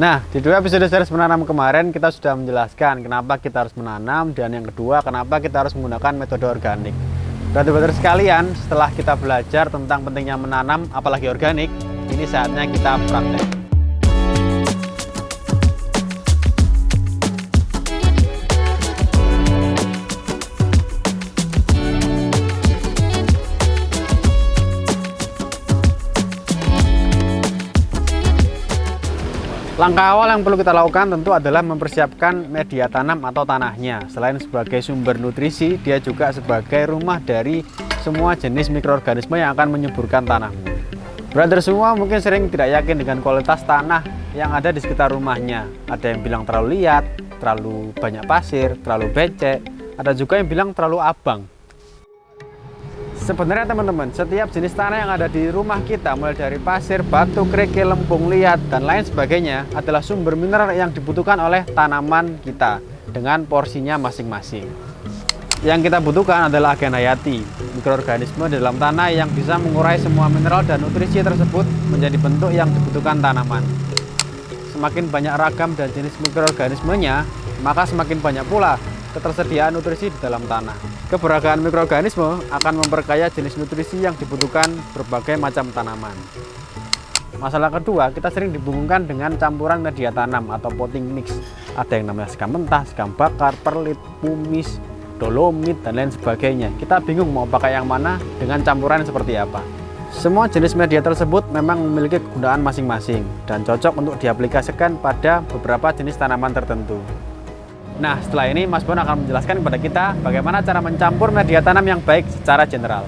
Nah, di 2 episode series menanam kemarin kita sudah menjelaskan kenapa kita harus menanam, dan yang kedua kenapa kita harus menggunakan metode organik. Brother-brother sekalian, setelah kita belajar tentang pentingnya menanam apalagi organik, ini saatnya kita praktek. Langkah awal yang perlu kita lakukan tentu adalah mempersiapkan media tanam atau tanahnya. Selain sebagai sumber nutrisi, dia juga sebagai rumah dari semua jenis mikroorganisme yang akan menyuburkan tanahmu. Brother semua mungkin sering tidak yakin dengan kualitas tanah yang ada di sekitar rumahnya. Ada yang bilang terlalu liat, terlalu banyak pasir, terlalu becek, ada juga yang bilang terlalu abang. Sebenarnya teman-teman, setiap jenis tanah yang ada di rumah kita, mulai dari pasir, batu, kerikil, lempung, liat, dan lain sebagainya, adalah sumber mineral yang dibutuhkan oleh tanaman kita dengan porsinya masing-masing. Yang kita butuhkan adalah agen hayati, mikroorganisme di dalam tanah yang bisa mengurai semua mineral dan nutrisi tersebut menjadi bentuk yang dibutuhkan tanaman. Semakin banyak ragam dan jenis mikroorganismenya, maka semakin banyak pula ketersediaan nutrisi di dalam tanah. Keberagaman mikroorganisme akan memperkaya jenis nutrisi yang dibutuhkan berbagai macam tanaman. Masalah kedua, kita sering dibingungkan dengan campuran media tanam atau potting mix. Ada yang namanya sekam mentah, sekam bakar, perlit, pumis, dolomit, dan lain sebagainya. Kita bingung mau pakai yang mana dengan campuran seperti apa. Semua jenis media tersebut memang memiliki kegunaan masing-masing dan cocok untuk diaplikasikan pada beberapa jenis tanaman tertentu. Nah, setelah ini Mas Bon akan menjelaskan kepada kita bagaimana cara mencampur media tanam yang baik secara general.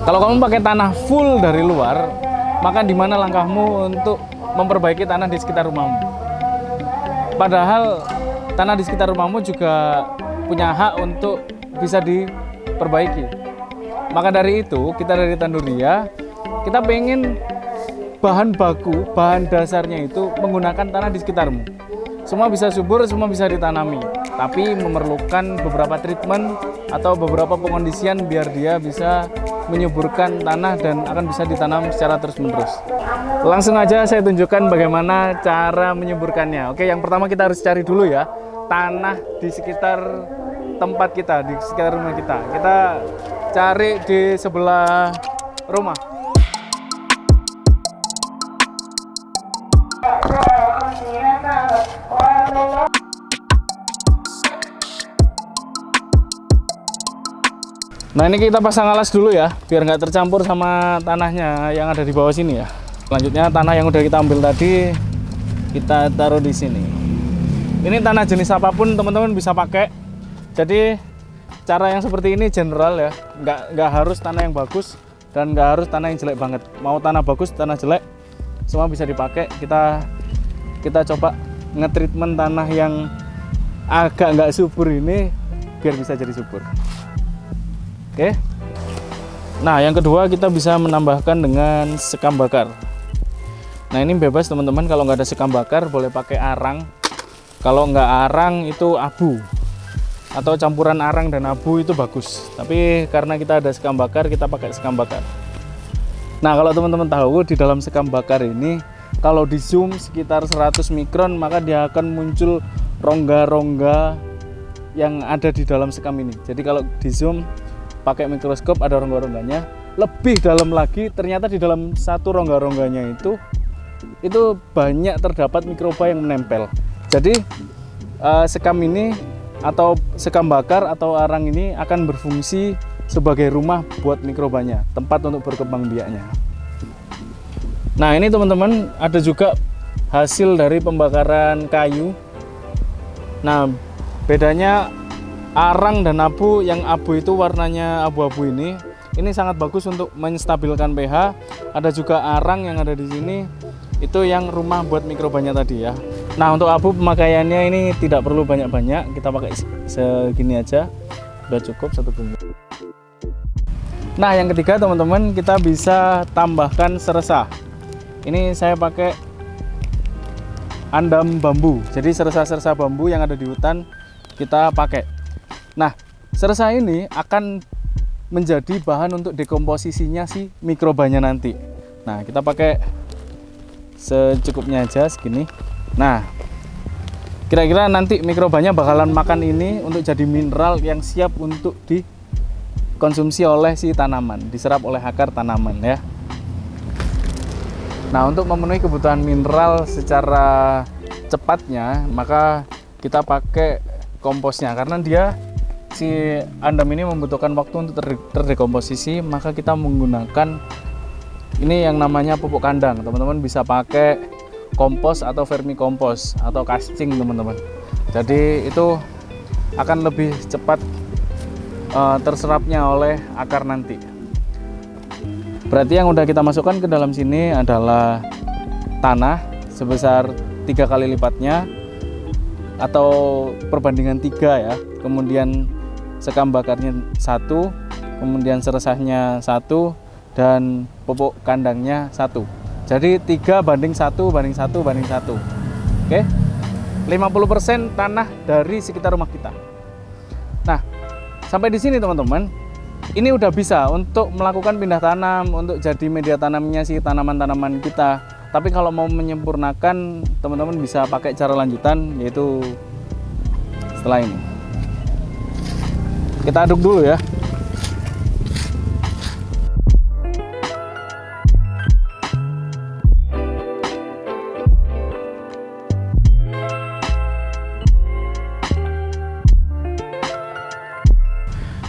Kalau kamu pakai tanah full dari luar, maka di mana langkahmu untuk memperbaiki tanah di sekitar rumahmu? Padahal tanah di sekitar rumahmu juga punya hak untuk bisa diperbaiki. Maka dari itu, kita dari Tanduria, kita pengen bahan baku, bahan dasarnya itu menggunakan tanah di sekitarmu. Semua bisa subur, semua bisa ditanami, tapi memerlukan beberapa treatment atau beberapa pengondisian biar dia bisa menyuburkan tanah dan akan bisa ditanam secara terus-menerus. Langsung aja saya tunjukkan bagaimana cara menyuburkannya. Oke, yang pertama kita harus cari dulu ya, tanah di sekitar tempat kita, di sekitar rumah kita. Kita cari di sebelah rumah. Nah, ini kita pasang alas dulu ya, biar nggak tercampur sama tanahnya yang ada di bawah sini ya. Selanjutnya tanah yang udah kita ambil tadi kita taruh di sini. Ini tanah jenis apapun teman-teman bisa pakai. Jadi cara yang seperti ini general ya, nggak harus tanah yang bagus dan nggak harus tanah yang jelek banget. Mau tanah bagus, tanah jelek, semua bisa dipakai. Kita coba nge-treatment tanah yang agak nggak subur ini biar bisa jadi subur. Oke. Nah, yang kedua kita bisa menambahkan dengan sekam bakar. Nah, ini bebas teman-teman, kalau nggak ada sekam bakar boleh pakai arang. Kalau nggak arang itu abu. Atau campuran arang dan abu itu bagus. Tapi karena kita ada sekam bakar, kita pakai sekam bakar. Nah, kalau teman-teman tahu di dalam sekam bakar ini kalau di zoom sekitar 100 mikron maka dia akan muncul rongga-rongga yang ada di dalam sekam ini. Jadi kalau di zoom pakai mikroskop ada rongga-rongganya. Lebih dalam lagi ternyata di dalam satu rongga-rongganya itu banyak terdapat mikroba yang menempel. Jadi sekam ini atau sekam bakar atau arang ini akan berfungsi sebagai rumah buat mikrobanya, tempat untuk berkembang biaknya. Nah, ini teman-teman ada juga hasil dari pembakaran kayu. Nah, bedanya arang dan abu, yang abu itu warnanya abu-abu ini sangat bagus untuk menstabilkan pH. Ada juga arang yang ada di sini, itu yang rumah buat mikrobanya tadi ya. Nah, untuk abu pemakaiannya ini tidak perlu banyak-banyak, kita pakai segini aja, udah cukup satu bungkus. Nah, yang ketiga teman-teman, kita bisa tambahkan seresa. Ini saya pakai andam bambu, jadi seresa-seresa bambu yang ada di hutan kita pakai. Nah, seresa ini akan menjadi bahan untuk dekomposisinya si mikrobanya nanti. Nah, kita pakai secukupnya aja segini. Nah, kira-kira nanti mikrobanya bakalan makan ini untuk jadi mineral yang siap untuk dikonsumsi oleh si tanaman, diserap oleh akar tanaman ya. Nah, untuk memenuhi kebutuhan mineral secara cepatnya, maka kita pakai komposnya karena dia si andam ini membutuhkan waktu untuk terdekomposisi, maka kita menggunakan ini yang namanya pupuk kandang. Teman-teman bisa pakai kompos atau vermikompos atau casting teman-teman. Jadi itu akan lebih cepat terserapnya oleh akar nanti. Berarti yang udah kita masukkan ke dalam sini adalah tanah sebesar 3 kali lipatnya atau perbandingan 3 ya. Kemudian sekam bakarnya 1, kemudian seresahnya 1, dan pupuk kandangnya 1. Jadi 3 banding 1 banding 1 banding 1. Oke. 50% tanah dari sekitar rumah kita. Nah, sampai di sini teman-teman, ini udah bisa untuk melakukan pindah tanam, untuk jadi media tanamnya si tanaman-tanaman kita. Tapi kalau mau menyempurnakan, teman-teman bisa pakai cara lanjutan, yaitu setelah ini. Kita aduk dulu ya.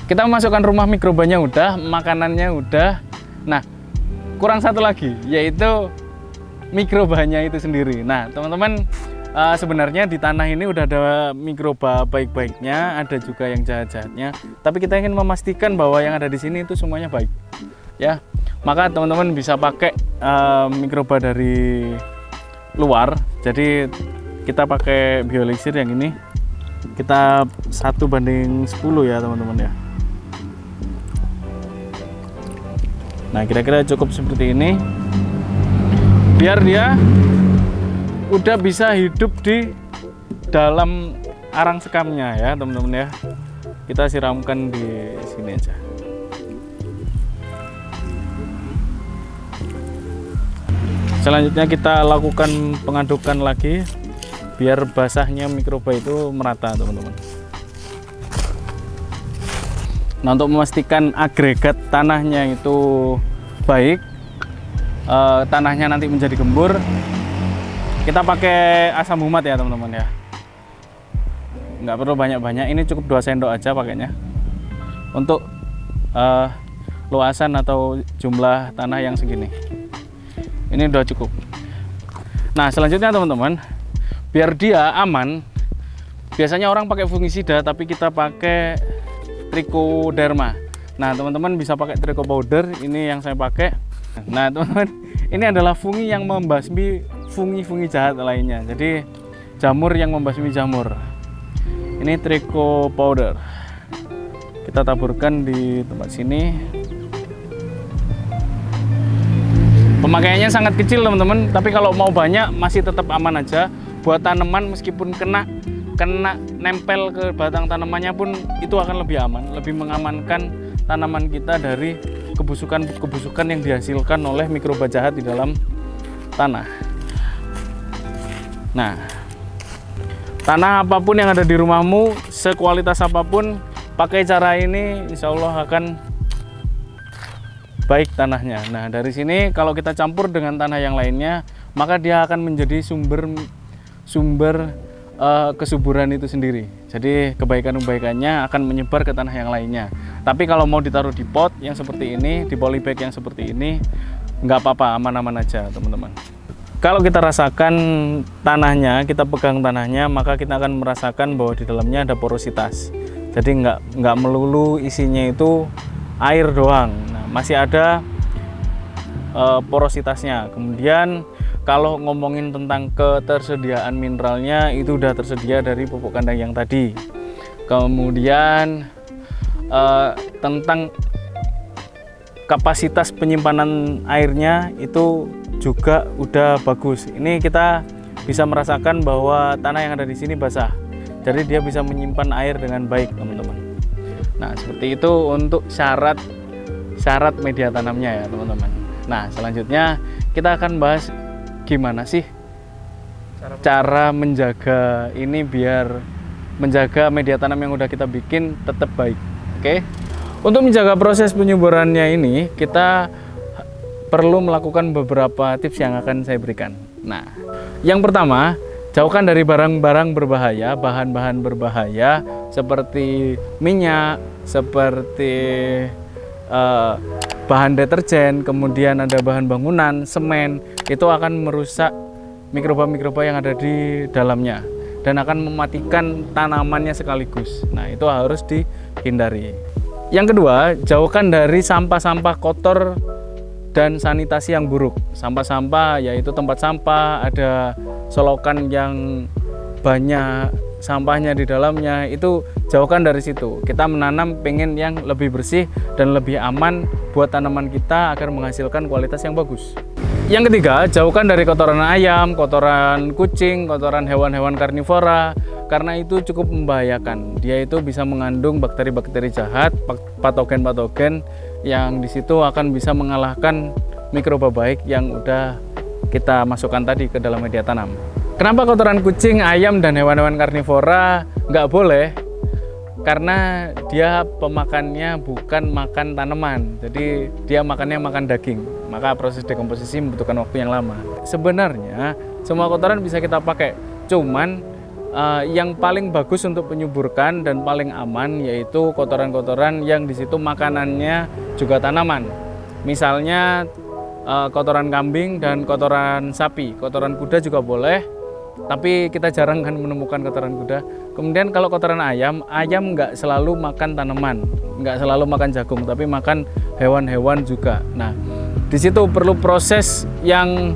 Kita masukkan rumah mikrobanya udah, makanannya udah. Nah, kurang satu lagi, yaitu mikrobanya itu sendiri. Nah, teman-teman, sebenarnya di tanah ini udah ada mikroba baik-baiknya, ada juga yang jahat-jahatnya. Tapi kita ingin memastikan bahwa yang ada di sini itu semuanya baik. Ya, maka teman-teman bisa pakai mikroba dari luar. Jadi kita pakai bioelixir yang ini. Kita 1:10 ya, teman-teman ya. Nah, kira-kira cukup seperti ini. Biar dia udah bisa hidup di dalam arang sekamnya ya, teman-teman ya. Kita siramkan di sini aja. Selanjutnya kita lakukan pengadukan lagi biar basahnya mikroba itu merata, teman-teman. Nah, untuk memastikan agregat tanahnya itu baik, tanahnya nanti menjadi gembur, kita pakai asam humat ya, teman-teman ya. Nggak perlu banyak-banyak, ini cukup 2 sendok aja pakainya untuk luasan atau jumlah tanah yang segini. Ini udah cukup. Nah, selanjutnya teman-teman, biar dia aman, biasanya orang pakai fungisida, tapi kita pakai trichoderma. Nah, teman-teman bisa pakai tricho powder, ini yang saya pakai. Nah, teman-teman, ini adalah fungi yang membasmi fungi-fungi jahat lainnya. Jadi jamur yang membasmi jamur. Ini tricho powder. Kita taburkan di tempat sini. Pemakaiannya sangat kecil, teman-teman, tapi kalau mau banyak masih tetap aman aja. Buat tanaman meskipun kena nempel ke batang tanamannya pun itu akan lebih aman, lebih mengamankan tanaman kita dari kebusukan yang dihasilkan oleh mikroba jahat di dalam tanah. Nah, tanah apapun yang ada di rumahmu, sekualitas apapun, pakai cara ini insya Allah akan baik tanahnya. Nah, dari sini kalau kita campur dengan tanah yang lainnya, maka dia akan menjadi sumber kesuburan itu sendiri. Jadi kebaikannya akan menyebar ke tanah yang lainnya. Tapi kalau mau ditaruh di pot yang seperti ini, di polybag yang seperti ini, nggak apa-apa, aman-aman aja, teman-teman. Kalau kita rasakan tanahnya, kita pegang tanahnya, maka kita akan merasakan bahwa di dalamnya ada porositas. Jadi nggak melulu isinya itu air doang. Nah, masih ada porositasnya. Kemudian kalau ngomongin tentang ketersediaan mineralnya, itu udah tersedia dari pupuk kandang yang tadi. Kemudian tentang kapasitas penyimpanan airnya itu juga udah bagus. Ini kita bisa merasakan bahwa tanah yang ada di sini basah. Jadi dia bisa menyimpan air dengan baik, teman-teman. Nah, seperti itu untuk syarat media tanamnya ya, teman-teman. Nah, selanjutnya kita akan bahas gimana sih cara menjaga ini biar menjaga media tanam yang udah kita bikin tetap baik. Oke. Untuk menjaga proses penyuburannya ini, kita perlu melakukan beberapa tips yang akan saya berikan. Nah, yang pertama, jauhkan dari barang-barang berbahaya, bahan-bahan berbahaya seperti minyak, seperti bahan deterjen, kemudian ada bahan bangunan, semen, itu akan merusak mikroba-mikroba yang ada di dalamnya dan akan mematikan tanamannya sekaligus. Nah, itu harus dihindari. Yang kedua, jauhkan dari sampah-sampah kotor dan sanitasi yang buruk. Sampah-sampah yaitu tempat sampah, ada selokan yang banyak sampahnya di dalamnya, itu jauhkan dari situ. Kita menanam pengen yang lebih bersih dan lebih aman buat tanaman kita agar menghasilkan kualitas yang bagus. Yang ketiga, jauhkan dari kotoran ayam, kotoran kucing, kotoran hewan-hewan karnivora, karena itu cukup membahayakan. Dia itu bisa mengandung bakteri-bakteri jahat, patogen-patogen yang di situ akan bisa mengalahkan mikroba baik yang udah kita masukkan tadi ke dalam media tanam. Kenapa kotoran kucing, ayam, dan hewan-hewan karnivora nggak boleh? Karena dia pemakannya bukan makan tanaman, jadi dia makannya makan daging. Maka proses dekomposisi membutuhkan waktu yang lama. Sebenarnya semua kotoran bisa kita pakai, cuman yang paling bagus untuk menyuburkan dan paling aman yaitu kotoran-kotoran yang di situ makanannya juga tanaman. Misalnya kotoran kambing dan kotoran sapi, kotoran kuda juga boleh. Tapi kita jarang kan menemukan kotoran kuda. Kemudian kalau kotoran ayam, ayam nggak selalu makan tanaman, nggak selalu makan jagung, tapi makan hewan-hewan juga. Nah, di situ perlu proses yang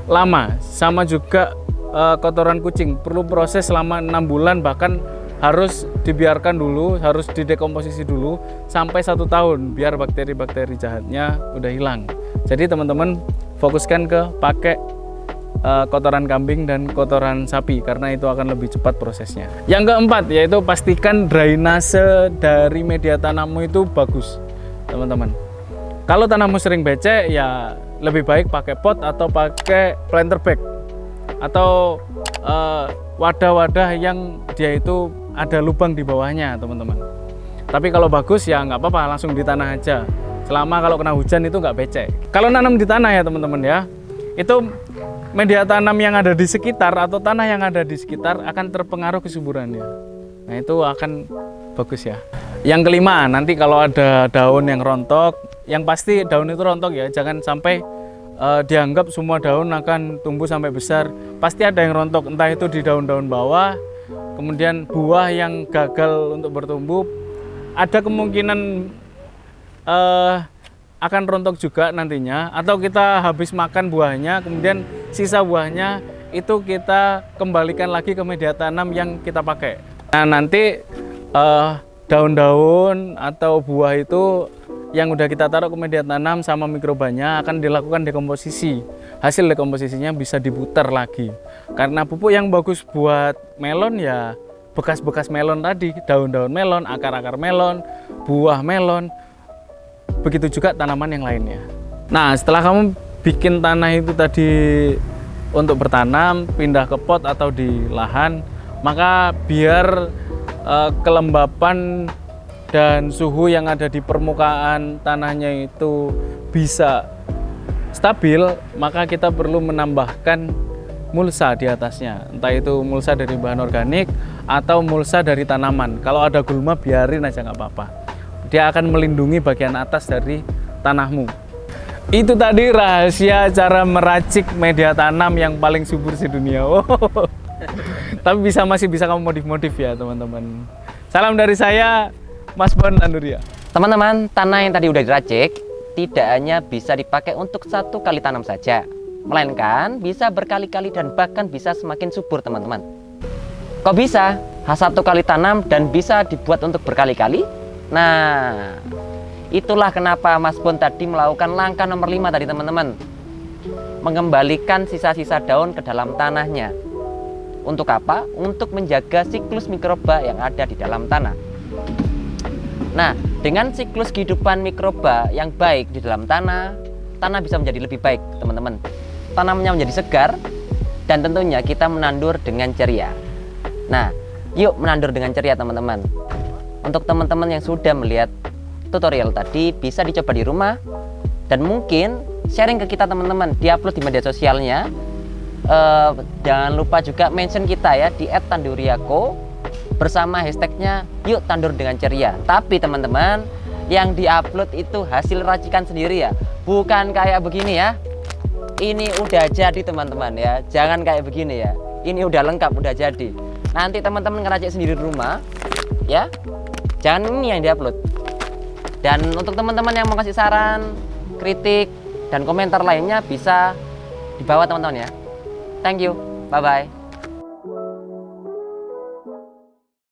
lama. Sama juga kotoran kucing, perlu proses selama 6 bulan, bahkan harus dibiarkan dulu, harus didekomposisi dulu sampai 1 tahun biar bakteri-bakteri jahatnya udah hilang. Jadi teman-teman fokuskan ke pakai kotoran kambing dan kotoran sapi karena itu akan lebih cepat prosesnya. Yang keempat yaitu pastikan drainase dari media tanammu itu bagus, teman-teman. Kalau tanahmu sering becek ya lebih baik pakai pot atau pakai planter bag atau wadah-wadah yang dia itu ada lubang di bawahnya, teman-teman. Tapi kalau bagus ya nggak apa-apa, langsung di tanah aja. Selama kalau kena hujan itu nggak becek. Kalau nanam di tanah ya teman-teman ya, itu media tanam yang ada di sekitar atau tanah yang ada di sekitar akan terpengaruh kesuburannya. Nah itu akan bagus ya. Yang kelima, nanti kalau ada daun yang rontok, yang pasti daun itu rontok ya, jangan sampai dianggap semua daun akan tumbuh sampai besar. Pasti ada yang rontok, entah itu di daun-daun bawah, kemudian buah yang gagal untuk bertumbuh, ada kemungkinan akan rontok juga nantinya, atau kita habis makan buahnya, kemudian sisa buahnya itu kita kembalikan lagi ke media tanam yang kita pakai. Nah nanti daun-daun atau buah itu yang udah kita taruh ke media tanam sama mikrobanya akan dilakukan dekomposisi. Hasil dekomposisinya bisa diputar lagi. Karena pupuk yang bagus buat melon ya bekas-bekas melon tadi, daun-daun melon, akar-akar melon, buah melon. Begitu juga tanaman yang lainnya. Nah, setelah kamu bikin tanah itu tadi untuk bertanam, pindah ke pot atau di lahan, maka biar kelembapan dan suhu yang ada di permukaan tanahnya itu bisa stabil, maka kita perlu menambahkan mulsa di atasnya. Entah itu mulsa dari bahan organik atau mulsa dari tanaman. Kalau ada gulma biarin aja nggak apa-apa. Dia akan melindungi bagian atas dari tanahmu. Itu tadi rahasia cara meracik media tanam yang paling subur di dunia. Tapi masih bisa kamu modif-modif ya teman-teman. Salam dari saya, Mas Bon Anduria. Teman-teman, tanah yang tadi udah diracik tidak hanya bisa dipakai untuk 1 kali tanam saja, melainkan bisa berkali-kali dan bahkan bisa semakin subur teman-teman. Kok bisa? 1 kali tanam dan bisa dibuat untuk berkali-kali? Nah, itulah kenapa Mas Bon tadi melakukan langkah nomor 5 tadi teman-teman. Mengembalikan sisa-sisa daun ke dalam tanahnya. Untuk apa? Untuk menjaga siklus mikroba yang ada di dalam tanah. Nah, dengan siklus kehidupan mikroba yang baik di dalam tanah, tanah bisa menjadi lebih baik teman-teman. Tanamnya menjadi segar, dan tentunya kita menandur dengan ceria. Nah, yuk menandur dengan ceria teman-teman. Untuk teman-teman yang sudah melihat tutorial tadi, bisa dicoba di rumah dan mungkin sharing ke kita teman-teman, diupload di media sosialnya. Jangan lupa juga mention kita ya di @tanduriako bersama hashtagnya yuk tandur dengan ceria. Tapi teman-teman, yang diupload itu hasil racikan sendiri ya, bukan kayak begini ya. Ini udah jadi teman-teman ya, jangan kayak begini ya. Ini udah lengkap, udah jadi. Nanti teman-teman ngeracik sendiri di rumah ya, jangan ini yang diupload. Dan untuk teman-teman yang mau kasih saran, kritik, dan komentar lainnya bisa di bawah teman-teman ya. Thank you, bye-bye.